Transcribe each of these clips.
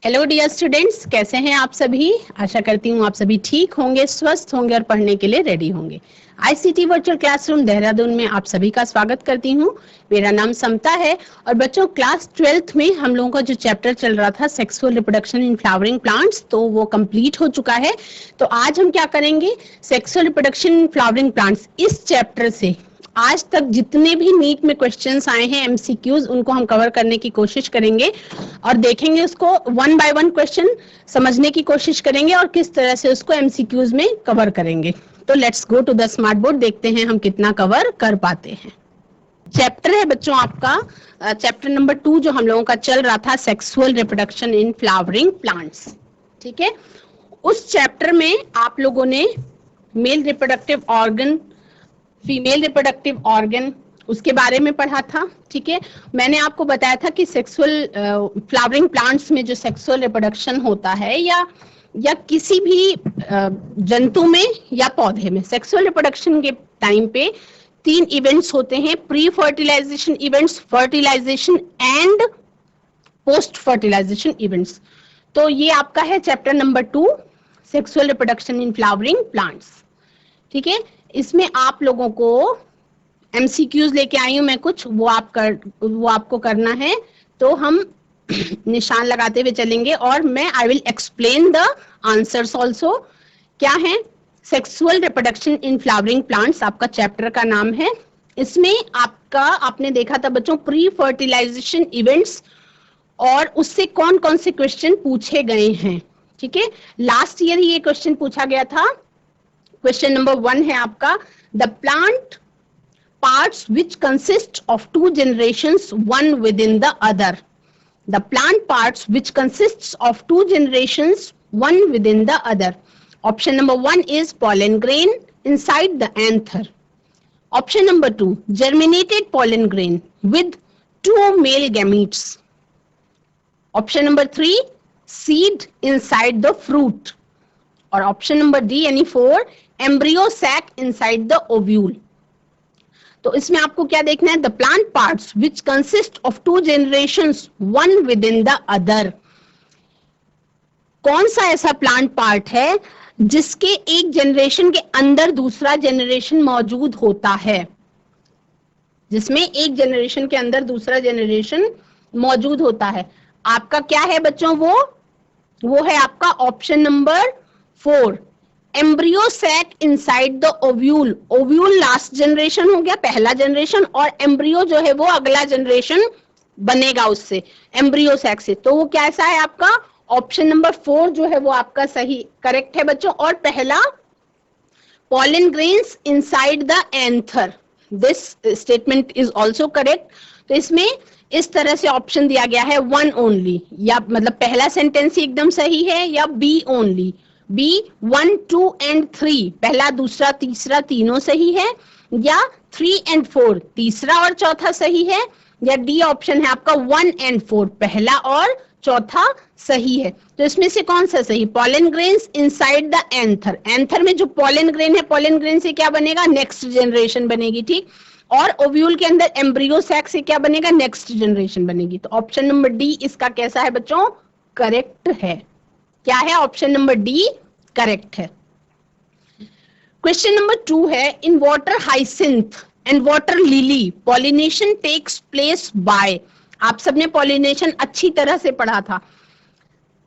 Hello dear students, कैसे हैं आप सभी। आशा करती हूँ आप सभी ठीक होंगे, स्वस्थ होंगे और पढ़ने के लिए रेडी होंगे। आईसीटी वर्चुअल क्लासरूम देहरादून में आप सभी का स्वागत करती हूँ। मेरा नाम समता है और बच्चों क्लास 12th में हम लोगों का जो चैप्टर चल रहा था sexual reproduction in flowering plants, तो वो कंप्लीट हो चुका है। तो आज हम क्या करेंगे, sexual reproduction in flowering plants इस चैप्टर से आज तक जितने भी नीट में क्वेश्चंस आए हैं एमसीक्यूज, उनको हम कवर करने की कोशिश करेंगे और देखेंगे उसको वन बाय वन क्वेश्चन समझने की कोशिश करेंगे और किस तरह से उसको एमसीक्यूज में कवर करेंगे। तो let's go to the smart board, देखते हैं हम कितना कवर कर पाते हैं। चैप्टर है बच्चों आपका चैप्टर नंबर 2 जो हम लोगों का चल रहा था, sexual reproduction in flowering plants. ठीक है, उस चैप्टर में आप लोगों ने male reproductive organ, female reproductive organ, उसके बारे में पढ़ा था। ठीक है, मैंने आपको बताया था कि सेक्सुअल फ्लावरिंग प्लांट्स में जो सेक्सुअल रिप्रोडक्शन होता है या किसी भी जंतु में या पौधे में, सेक्सुअल रिप्रोडक्शन के टाइम पे 3 इवेंट्स होते हैं, pre fertilisation events, fertilisation and post fertilisation events. तो ये आपका है chapter number 2, sexual reproduction in flowering plants. ठीक है, इसमें आप लोगों को एमसीक्यूज लेके आई हूं मैं कुछ, वो आपको करना है। तो हम निशान लगाते हुए चलेंगे और मैं I will explain the answers also. क्या है, sexual reproduction in flowering plants आपका चैप्टर का नाम है। इसमें आपने देखा था बच्चों प्री फर्टिलाइजेशन इवेंट्स और उससे कौन कौन से क्वेश्चन पूछे गए हैं। ठीक है, लास्ट ईयर ही ये क्वेश्चन पूछा गया था। क्वेश्चन नंबर 1 है आपका, the plant parts which consist of 2 generations one within the other. The plant parts which consists of 2 generations one within the other. Option number 1 is pollen grain inside the anther. Option number 2, germinated pollen grain with 2 male gametes. Option number 3, seed inside the fruit. और option number D यानी 4, embryo sac inside the ovule. तो इसमें आपको क्या देखना है, the plant parts which consist of 2 generations one with in the other. कौन सा ऐसा प्लांट पार्ट है जिसके एक जनरेशन के अंदर दूसरा जनरेशन मौजूद होता है, जिसमें एक जनरेशन के अंदर दूसरा जनरेशन मौजूद होता है। आपका क्या है बच्चों, वो है आपका option number 4, embryo sac inside the ovule. Ovule last generation हो गया, पहला जनरेशन, और एम्ब्रियो जो है वो अगला जनरेशन बनेगा उससे, एम्ब्रियो सैक से। तो वो कैसा है आपका, ऑप्शन नंबर 4 जो है वो आपका सही करेक्ट है बच्चों। और पहला, pollen grains inside the anther, this statement is also correct। तो इसमें इस तरह से ऑप्शन दिया गया है 1 only, या मतलब पहला सेंटेंस एकदम सही है, या B only, B 1, 2 and 3 पहला दूसरा तीसरा तीनों सही है, या 3 and 4 तीसरा और चौथा सही है, या D ऑप्शन है आपका 1 and 4 पहला और चौथा सही है। तो इसमें से कौन सा सही, pollen grains inside the anther। Anther में जो pollen grain है, pollen grain से क्या बनेगा, नेक्स्ट जनरेशन बनेगी। ठीक, और ओव्यूल के अंदर एम्ब्रियो सैक से क्या बनेगा, नेक्स्ट जनरेशन बनेगी। तो ऑप्शन नंबर डी इसका कैसा है बच्चों, करेक्ट है। क्या है, ऑप्शन नंबर डी करेक्ट है। क्वेश्चन नंबर 2 है, in water hyacinth and water lily pollination takes place by. आप सबने पॉलिनेशन अच्छी तरह से पढ़ा था।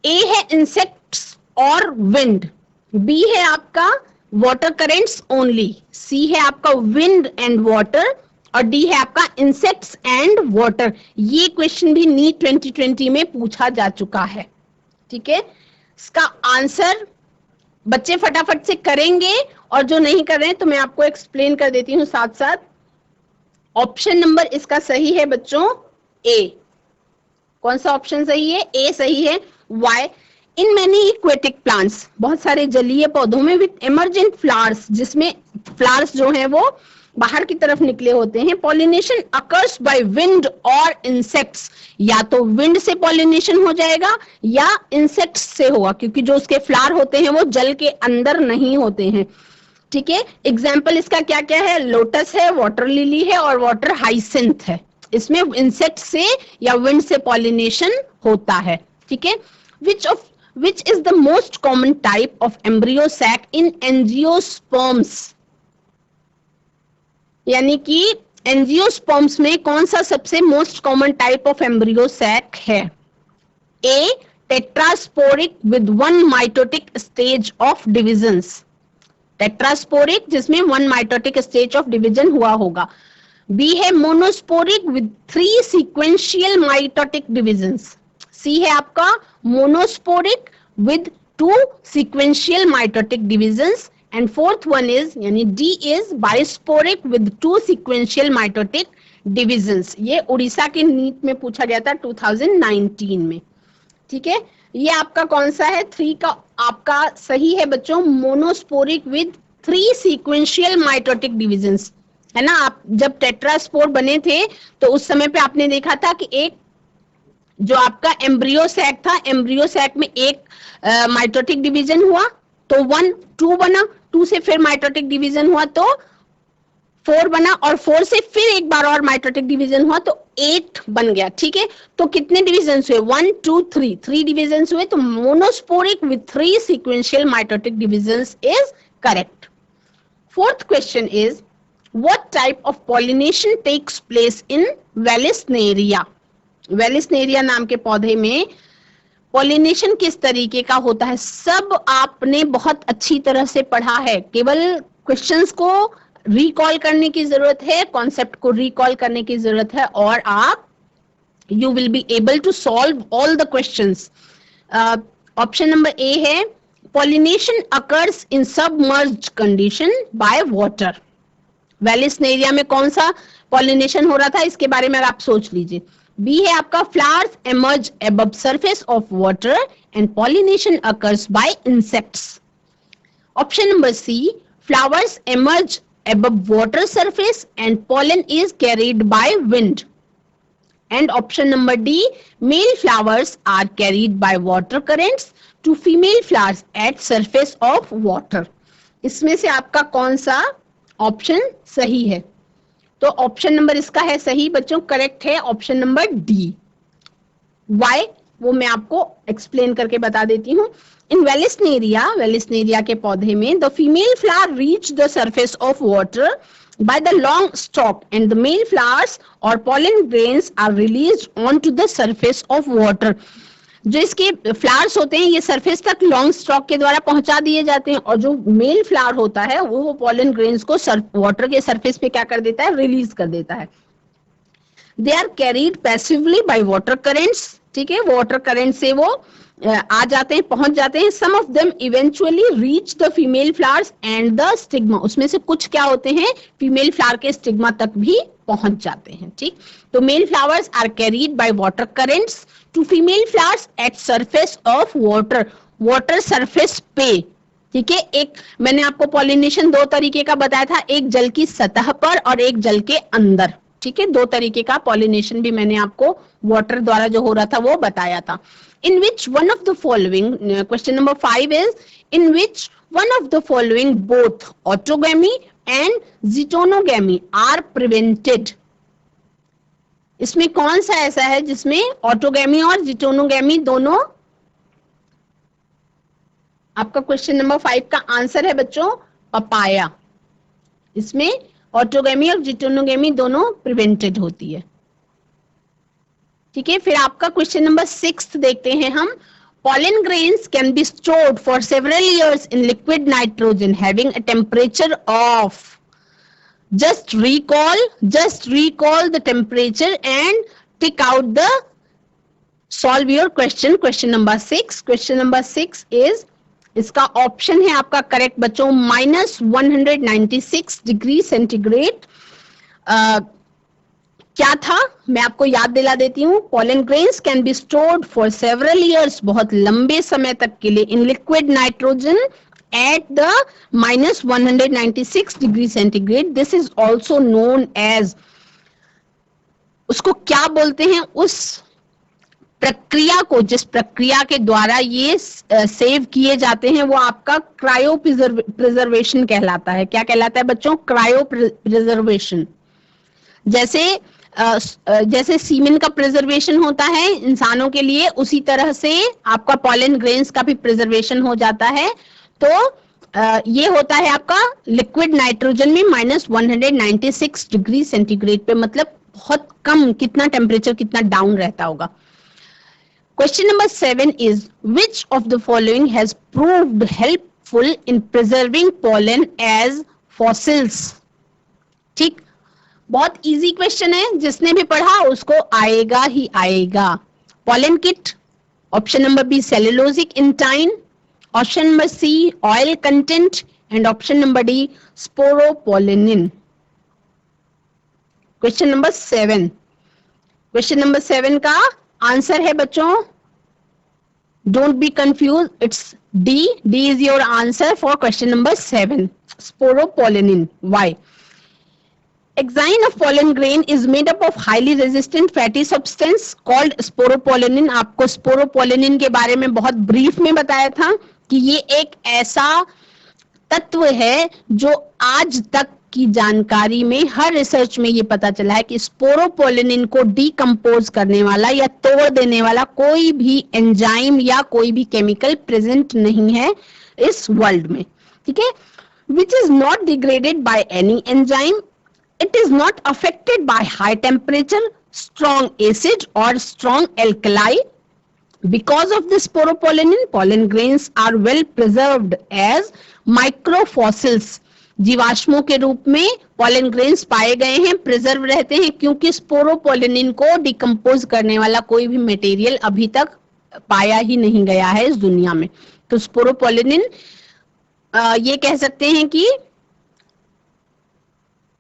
ए है इंसेक्ट्स और विंड, बी है आपका वाटर करेंट्स ओनली, सी है आपका विंड एंड वाटर, और डी है आपका इंसेक्ट्स एंड वाटर। ये क्वेश्चन भी नीट 2020 में पूछा जा चुका है। ठीक है, इसका आंसर बच्चे फटाफट से करेंगे, और जो नहीं कर रहे हैं तो मैं आपको एक्सप्लेन कर देती हूँ साथ साथ। ऑप्शन नंबर इसका सही है बच्चों ए। कौन सा ऑप्शन सही है, ए सही है। Why, in many aquatic plants, बहुत सारे जलीय पौधों में विथ इमर्जेंट फ्लावर्स, जिसमें फ्लावर्स जो हैं वो बाहर की तरफ निकले होते हैं, पॉलिनेशन अकर्स बाय विंड और इंसेक्ट्स, या तो विंड से पॉलिनेशन हो जाएगा या इंसेक्ट्स से होगा, क्योंकि जो उसके फ्लावर होते हैं वो जल के अंदर नहीं होते हैं। ठीक है, एग्जाम्पल इसका क्या क्या है, लोटस है, वाटर लिली है और वाटर हाइसिंथ है। इसमें इंसेक्ट से या विंड से पॉलिनेशन होता है। ठीक है, which is the most common type of embryo sac in angiosperms? यानी कि एंजियोस्पर्म्स में कौन सा सबसे most common type of embryo sac है? A tetrasporic with one mitotic stage of divisions, tetrasporic जिसमें one mitotic stage of division हुआ होगा। बी है monosporic with 3 sequential mitotic divisions, C है आपका monosporic with 2 sequential mitotic divisions, and fourth one is यानी D is bisporic with 2 sequential mitotic divisions. ये उड़ीसा के NEET में पूछा गया था 2019 में, ठीक है। ये आपका कौन सा है? 3 का आपका सही है बच्चों, monosporic with 3 sequential mitotic divisions, है ना। आप जब टेट्रास्पोर बने थे तो उस समय पे आपने देखा था कि एक जो आपका एम्ब्रियो सैक था, एम्ब्रियो सैक में एक माइटोटिक डिवीजन हुआ तो 1 2 बना, 2 से फिर माइटोटिक डिवीजन हुआ तो 4 बना, और 4 से फिर एक बार और माइटोटिक डिवीजन हुआ तो 8 बन गया, ठीक है। तो कितने डिवीजन हुए? 1 2 3, 3 डिवीजन हुए, तो monosporic with 3 sequential mitotic divisions is correct. Fourth question is what type of pollination takes place in Vallisneria? Vallisneria नाम के पौधे में पॉलिनेशन किस तरीके का होता है? सब आपने बहुत अच्छी तरह से पढ़ा है, केवल क्वेश्चंस को रिकॉल करने की जरूरत है, कॉन्सेप्ट को रिकॉल करने की जरूरत है, और आप you will be able to solve all the questions. Option number A है pollination occurs in submerged condition by water. Vallisneria में कौन सा पॉलिनेशन हो रहा था इसके बारे में आप सोच लीजिए। बी है आपका flowers emerge above surface of water and pollination occurs by insects. Option number C flowers emerge above water surface and pollen is carried by wind. And option number D, male flowers are carried by water currents to female flowers at surface of water. इसमें से आपका कौन सा option सही है? तो option number इसका है सही बच्चों, करेक्ट है ऑप्शन नंबर डी। वाई वो मैं आपको एक्सप्लेन करके बता देती हूँ। इन वेलिस्नेरिया के पौधे में the female flower reach the surface of water by the long stalk and the male flowers or pollen grains are released onto the surface of water. जो इसके फ्लावर्स होते हैं ये सरफेस तक लॉन्ग स्टॉक के द्वारा पहुंचा दिए जाते हैं, और जो मेल फ्लावर होता है वो पॉलन ग्रेन्स को वाटर के सरफेस पे क्या कर देता है? रिलीज कर देता है। They are carried passively by water currents, ठीक है, वाटर करेंट से वो आ जाते हैं, पहुंच जाते हैं। Some of them eventually reach the female flowers and the stigma, उसमें से कुछ क्या होते हैं? फीमेल फ्लावर के स्टिग्मा तक भी पहुंच जाते हैं, ठीक। तो male flowers are carried by water currents to female flowers at surface of water, water surface पे, ठीक है। एक मैंने आपको पॉलिनेशन 2 तरीके का बताया था, एक जल की सतह पर और एक जल के अंदर, ठीक है। 2 तरीके का पॉलिनेशन भी मैंने आपको वाटर द्वारा जो हो रहा था वो बताया था। In which one of the following, question number 5 is, in which one of the following both autogamy and zytonogamy are prevented? इसमें कौन सा ऐसा है जिसमें ऑटोगैमी और जिटोनोगैमी दोनों? आपका क्वेश्चन नंबर 5 का आंसर है बच्चों पपाया। इसमें ऑटोगैमी और जिटोनोगैमी दोनों प्रिवेंटेड होती है, ठीक है। फिर आपका क्वेश्चन नंबर 6 देखते हैं हम। Pollen grains can be stored for several years in liquid nitrogen having a temperature of, just recall the temperature and tick out the, solve your question, question number 6. Question number 6 is, इसका option है आपका correct बच्चों -196 degree centigrade. क्या था मैं आपको याद दिला देती हूँ। pollen grains can be stored for several years, बहुत लंबे समय तक के लिए, in liquid nitrogen at the -196 degree centigrade. This is also known as, उसको क्या बोलते हैं? उस प्रक्रिया को, जिस प्रक्रिया के द्वारा ये सेव किए जाते हैं वो आपका क्रायो प्रिजर्वेशन कहलाता है। क्या कहलाता है बच्चों? Cryo preservation. जैसे जैसे सीमेन का प्रिजर्वेशन होता है इंसानों के लिए, उसी तरह से आपका पॉलन ग्रेन्स का भी प्रिजर्वेशन हो जाता है। तो ये होता है आपका लिक्विड नाइट्रोजन में -196 डिग्री सेंटीग्रेड पे, मतलब बहुत कम, कितना टेम्परेचर कितना डाउन रहता होगा। Question number 7 is which of the following has proved helpful in preserving pollen as fossils. ठीक, बहुत इजी क्वेश्चन है, जिसने भी पढ़ा उसको आएगा ही आएगा। Pollenkitt, option number B cellulosic intine, option number C oil content and option number D sporopollenin. Question number 7, question number 7 का आंसर है बच्चों, don't be confuse, it's D. D is your answer for question number 7, sporopollenin. Why? Exine of pollen grain is made up of highly resistant fatty substance called sporopollenin। आपको sporopollenin के बारे में बहुत brief में बताया था कि ये एक ऐसा तत्व है जो आज तक की जानकारी में, हर रिसर्च में ये पता चला है कि स्पोरोपोलिनिन को डिकम्पोज करने वाला या तोड़ देने वाला कोई भी एंजाइम या कोई भी केमिकल प्रेजेंट नहीं है इस वर्ल्ड में। ठीक है, which is not degraded by any enzyme, it is not affected by high temperature, strong acid or strong alkali. Because of this sporopollenin, pollen grains are well preserved as microfossils। जीवाश्मों के रूप में pollen grains पाए गए हैं, preserve रहते हैं, क्योंकि sporopollenin को डिकम्पोज करने वाला कोई भी मटेरियल अभी तक पाया ही नहीं गया है इस दुनिया में। तो स्पोरोपोलिनिन ये कह सकते हैं कि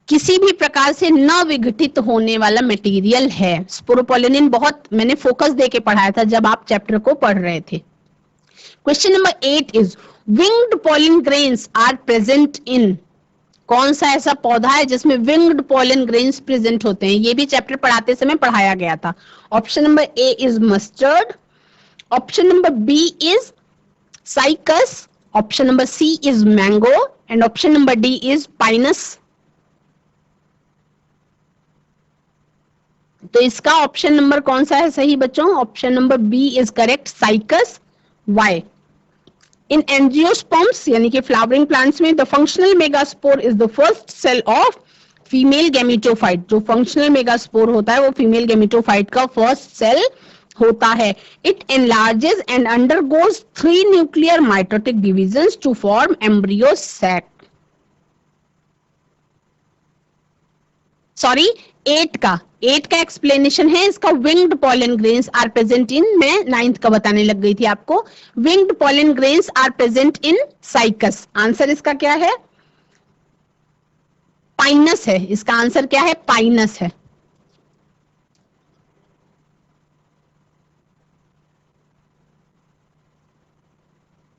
किसी भी प्रकार से न विघटित होने वाला मटेरियल है। स्पोरोपोलिनिन बहुत मैंने फोकस देके पढ़ाया था जब आप चैप्टर को पढ़ रहे थे। Question number 8 is winged pollen grains are present in. कौन सा ऐसा पौधा है जिसमें विंग्ड पॉलन ग्रेन्स प्रेजेंट होते हैं? ये भी चैप्टर पढ़ाते समय पढ़ाया गया था। Option number A is mustard, option number B is cycas, option number C is mango and option number D is pinus. तो इसका ऑप्शन नंबर कौन सा है सही बच्चों? Option number B is correct, cycas. Why? In angiosperms यानी कि flowering plants में the functional megaspore is the first cell of female gametophyte. जो फंक्शनल मेगास्पोर होता है वो फीमेल गैमेटोफाइट का फर्स्ट सेल होता है। It enlarges and undergoes 3 nuclear mitotic divisions to form embryo sac. Sorry, 8 का एक्सप्लेनेशन है इसका। Winged pollen grains are present in, मैं 9th का बताने लग गई थी आपको। Winged pollen grains are present in cycas. Answer इसका क्या है? पाइनस है। इसका आंसर क्या है? पाइनस है।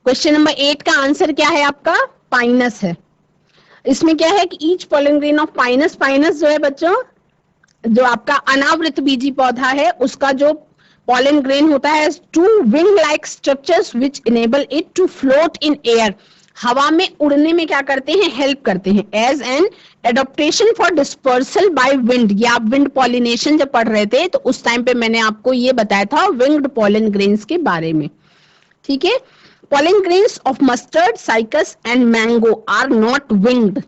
क्वेश्चन नंबर 8 का आंसर क्या है आपका? पाइनस है। इसमें क्या है कि each pollen grain of Pinus, Pinus जो है बच्चों, जो आपका अनावृत बीजी पौधा है, उसका जो पॉलन ग्रेन होता है 2 wing like structures which enable it to float in air. हवा में उड़ने में क्या करते हैं? हेल्प करते हैं। As an adaptation for dispersal by wind. ये आप विंड पॉलिनेशन जब पढ़ रहे थे तो उस टाइम पे मैंने आपको ये बताया था विंग्ड पॉलन ग्रेन्स के बारे में। ठीक है, pollen grains of mustard, cycas and mango are not winged।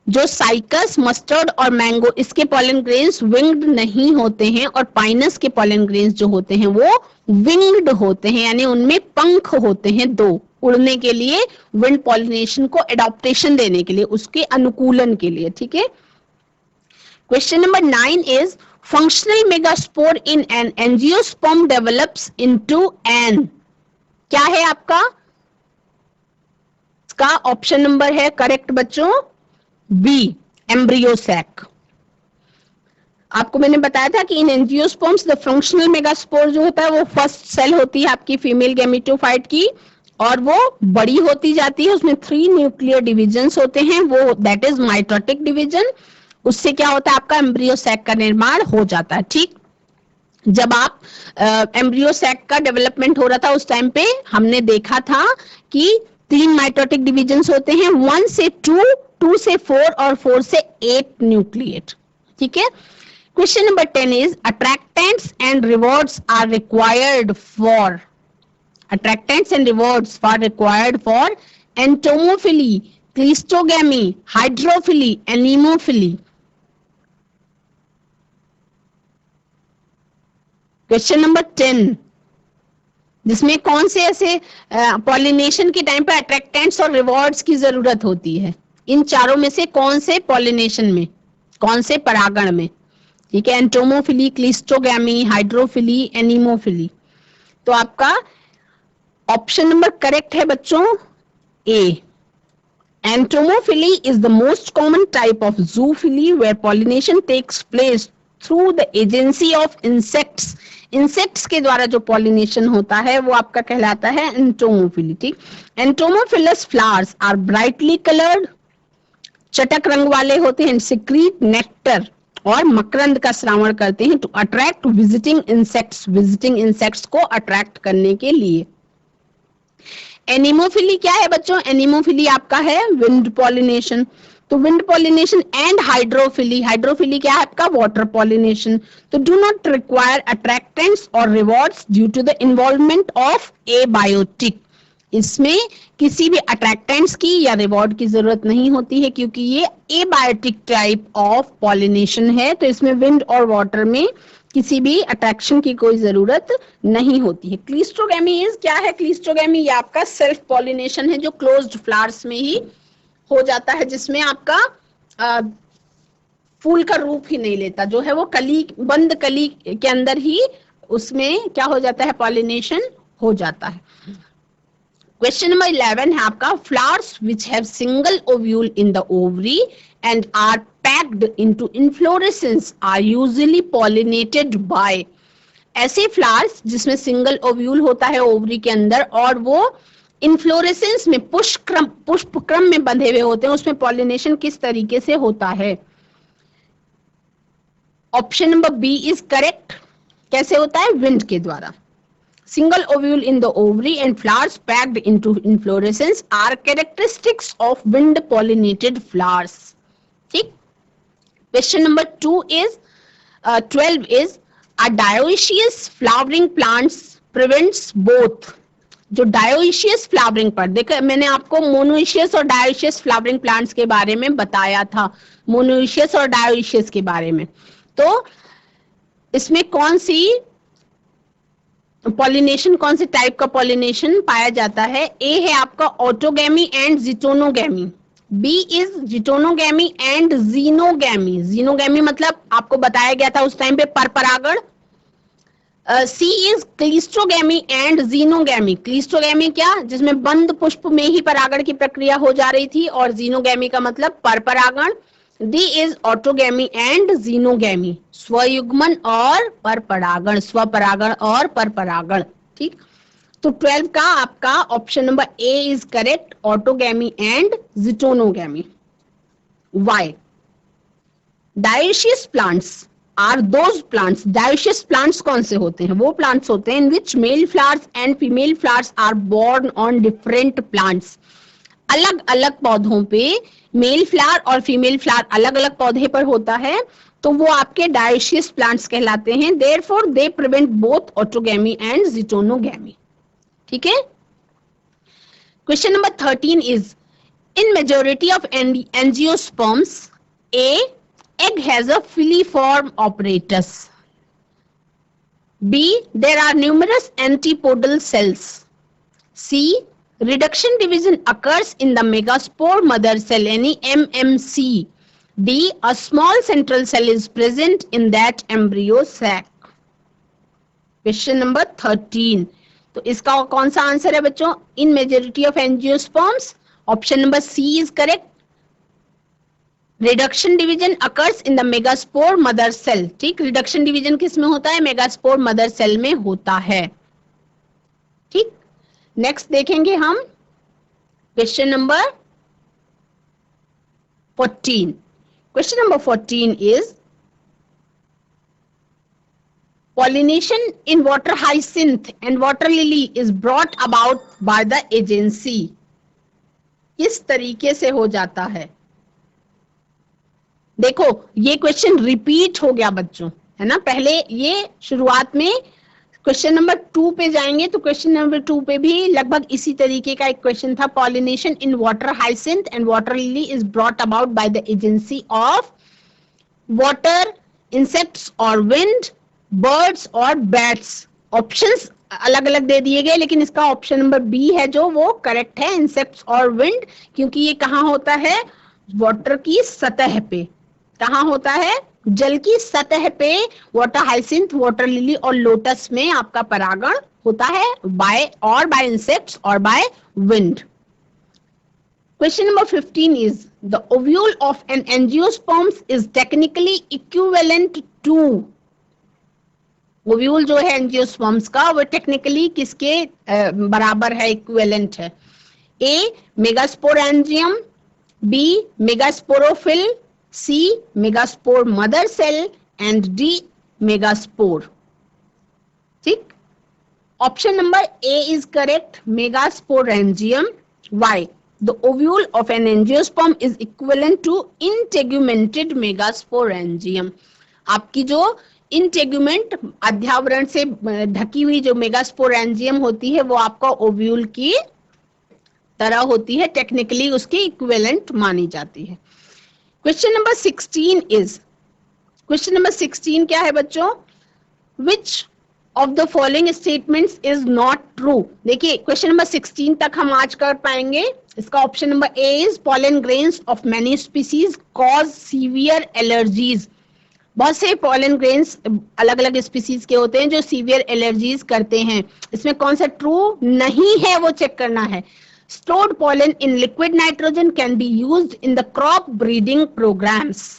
जो साइकस, मस्टर्ड और मैंगो, इसके पॉलन ग्रेन्स विंग्ड नहीं होते हैं, और पाइनस के पॉलन ग्रेन्स जो होते हैं वो विंग्ड होते हैं, यानी उनमें पंख होते हैं 2, उड़ने के लिए, विंड पॉलिनेशन को एडॉप्टेशन देने के लिए, उसके अनुकूलन के लिए। ठीक है, question number 9 is functional megaspore in an angiosperm develops into an. क्या है आपका? इसका ऑप्शन नंबर है करेक्ट बच्चों बी, एम्ब्रियो सैक। आपको मैंने बताया था कि in angiosperms the functional megaspore जो होता है वो फर्स्ट सेल होती है आपकी फीमेल गैमेटोफाइट की, और वो बड़ी होती जाती है। उसमें 3 न्यूक्लियर डिविजन्स होते हैं, वो दैट इज माइटोटिक डिवीजन। उससे क्या होता है? आपका एम्ब्रियो सैक का निर्माण हो जाता है। ठीक, जब आप एम्ब्रियो सैक का डेवलपमेंट हो रहा था उस टाइम पे हमने देखा था कि 3 माइटोटिक डिविजन्स होते हैं, 1 से 2, 2 से 4 और 4 से 8 न्यूक्लिएट। ठीक है, Question number 10 is attractants and rewards are required for entomophily, cleistogamy, hydrophily, anemophily. Question number 10, जिसमें कौन से ऐसे पॉलिनेशन के टाइम पे अट्रैक्टेंट्स और रिवॉर्ड्स की जरूरत होती है? इन चारों में से कौन से पॉलिनेशन में, कौन से परागण में? ठीक है, एंटोमोफिली, क्लिस्टोगैमी, हाइड्रोफिली, एनीमोफिली। तो आपका ऑप्शन नंबर करेक्ट है बच्चों A. Entomophily is the most common type of zoophily where pollination takes place through the agency of insects. Insects के द्वारा जो पॉलिनेशन होता है वो आपका कहलाता है एंटोमोफिली। ठीक, entomophilous flowers are brightly coloured, चटक रंग वाले होते हैं, सिक्रीट नेक्टर और मकरंद का श्रावण करते हैं टू अट्रैक्ट विजिटिंग इंसेक्ट्स को अट्रैक्ट करने के लिए। एनिमोफिली क्या है बच्चों? एनिमोफिली आपका है विंड पॉलिनेशन। तो विंड पॉलिनेशन एंड हाइड्रोफिली क्या है आपका? Water pollination. तो डू नॉट रिक्वायर अट्रैक्टेंट्स और rewards due to the involvement of abiotic. इसमें किसी भी अट्रैक्टेंट्स की या रिवॉर्ड की जरूरत नहीं होती है क्योंकि ये एबायोटिक टाइप ऑफ पॉलिनेशन है। तो इसमें विंड और वाटर में किसी भी अट्रैक्शन की कोई जरूरत नहीं होती है। क्लिस्टोगैमी इज क्या है? क्लिस्टोगैमी ये आपका सेल्फ पॉलिनेशन है जो क्लोज्ड फ्लावर्स में ही हो जाता है, जिसमें आपका फूल का रूप ही नहीं लेता, जो है वो कली, बंद कली के अंदर ही उसमें क्या हो जाता है? पॉलिनेशन हो जाता है। क्वेश्चन नंबर 11 है आपका flowers which have single ovule in the ovary and are packed into inflorescence are usually pollinated by. ऐसे फ्लावर्स जिसमें सिंगल ओव्यूल होता है ओवरी के अंदर और वो इन्फ्लोरेसेंस में पुष्प क्रम में बंधे हुए होते हैं, उसमें पॉलिनेशन किस तरीके से होता है? Option number B is correct. कैसे होता है? विंड के द्वारा। Single ovule in the ovary and flowers packed into inflorescence are characteristics of wind pollinated flowers. ठीक। Question number 12 is a dioecious flowering plants prevents both। जो dioecious flowering पर देखो, मैंने आपको मोनोइशियस और डायोइशियस फ्लावरिंग प्लांट्स के बारे में बताया था, मोनोइशियस और डायोइशियस के बारे में। तो इसमें कौन सी पॉलिनेशन, कौन से टाइप का पॉलिनेशन पाया जाता है? ए है आपका autogamy and geitonogamy, B is geitonogamy and xenogamy. Xenogamy मतलब आपको बताया गया था उस टाइम पे परपरागण। C is cleistogamy and xenogamy. Cleistogamy क्या? जिसमें बंद पुष्प में ही परागण की प्रक्रिया हो जा रही थी, और जीनोगैमी का मतलब परपरागण। D is autogamy and xenogamy, स्वयुग्मन और परपरागण, स्वपरागण और परपरागण। ठीक, तो 12 का आपका option number A is correct, autogamy and geitonogamy. Why? Dioecious plants are those plants. Dioecious plants कौन से होते हैं? वो प्लांट्स होते हैं in which male flowers and female flowers are borne on different plants. अलग अलग पौधों पे मेल फ्लावर और फीमेल फ्लावर अलग अलग पौधे पर होता है, तो वो आपके डायोशियस प्लांट्स कहलाते हैं। Therefore they prevent both autogamy and geitonogamy. ठीक है। Question number 13 is in majority of angiosperms a egg has a filiform apparatus. B, there are numerous antipodal cells. C, reduction division occurs in the megaspore mother cell, any MMC. D, a small central cell is present in that embryo sac. Question number 13. तो इसका कौन सा answer है बच्चों? In majority of angiosperms, option number C is correct. Reduction division occurs in the megaspore mother cell. ठीक, reduction division किस में होता है? मेगास्पोर मदर सेल में होता है। ठीक, नेक्स्ट देखेंगे हम question number 14। Question number 14 is pollination in water hyacinth and water lily is brought about by the agency। किस तरीके से हो जाता है? देखो ये क्वेश्चन रिपीट हो गया बच्चों, है ना। पहले ये शुरुआत में क्वेश्चन नंबर 2 पे जाएंगे तो क्वेश्चन नंबर 2 पे भी लगभग इसी तरीके का एक क्वेश्चन था। Pollination in water hyacinth and water lily is brought about by the agency of water, insects और विंड, बर्ड्स और बैट्स। ऑप्शंस अलग अलग दे दिए गए, लेकिन इसका ऑप्शन नंबर बी है जो वो करेक्ट है, इंसेक्ट्स और विंड, क्योंकि ये कहाँ होता है, वाटर की सतह पे। कहाँ होता है, जल की सतह पे वाटर हाइसिंथ, वाटर लिली और लोटस में आपका परागण होता है बाय इंसेक्ट्स और by wind. Question number 15 is the ovule of an angiosperm is technically equivalent to, ovule जो है एंजियोस्पर्म्स का वो टेक्निकली किसके बराबर है, इक्विवेलेंट है। A megasporangium, B megasporophyll, C megaspore mother cell and D megaspore. ठीक, option number A is correct, megasporangium. Why? The ovule of an angiosperm is equivalent to integumented megasporangium. आपकी जो integument अध्यावरण से ढकी हुई जो मेगास्पोरेंजियम होती है वो आपका ओव्यूल की तरह होती है, टेक्निकली उसकी इक्विवेलेंट मानी जाती है। Question number 16 is, question number 16 क्या है बच्चों, विच of the following statements is not true। देखिए क्वेश्चन नंबर 16 तक हम आज कर पाएंगे। इसका option number A is pollen grains of many species cause severe allergies। बहुत से pollen grains अलग अलग स्पीसीज के होते हैं जो सीवियर एलर्जीज करते हैं। इसमें कौन सा ट्रू नहीं है वो चेक करना है। stored pollen in liquid nitrogen can be used in the crop breeding programs।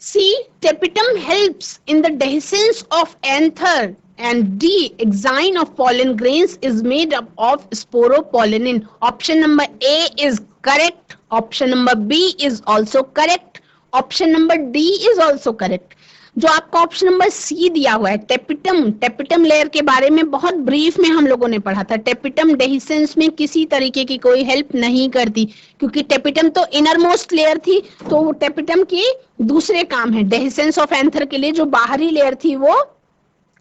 C. Tapetum helps in the dehiscence of anther, and D. Exine of pollen grains is made up of sporopollenin। Option number A is correct. Option number B is also correct. Option number D is also correct। जो आपका option number सी दिया हुआ है, tapetum layer के बारे में बहुत brief में हम लोगों ने पढ़ा था। टेपिटम डेहिसेंस में किसी तरीके की कोई हेल्प नहीं करती, क्योंकि टेपिटम तो इनर मोस्ट लेयर थी, तो टेपिटम की दूसरे काम है। डेहिसेंस ऑफ एंथर के लिए जो बाहरी लेयर थी वो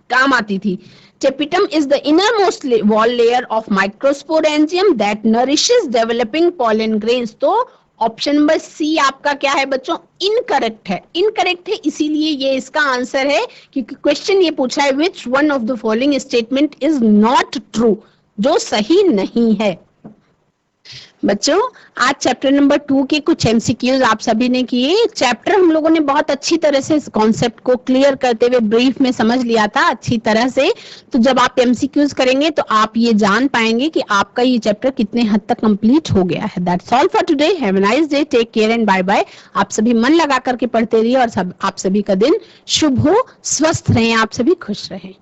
काम आती थी। Tapetum is the innermost wall layer of microsporangium that nourishes developing pollen grains. तो ऑप्शन नंबर सी आपका क्या है बच्चों, इनकरेक्ट है। इनकरेक्ट है इसीलिए ये इसका आंसर है, क्योंकि क्वेश्चन ये पूछा है which one of the following statement is not true, जो सही नहीं है। बच्चों आज चैप्टर नंबर 2 के कुछ एमसीक्यूज आप सभी ने किए। चैप्टर हम लोगों ने बहुत अच्छी तरह से इस कॉन्सेप्ट को क्लियर करते हुए ब्रीफ में समझ लिया था अच्छी तरह से। तो जब आप एमसीक्यूज करेंगे तो आप ये जान पाएंगे कि आपका ये चैप्टर कितने हद तक कंप्लीट हो गया है। That's all for today. Have a nice day, take care and bye bye. आप सभी मन लगा करके पढ़ते रहिए और आप सभी का दिन शुभ हो, स्वस्थ रहें, आप सभी खुश रहें।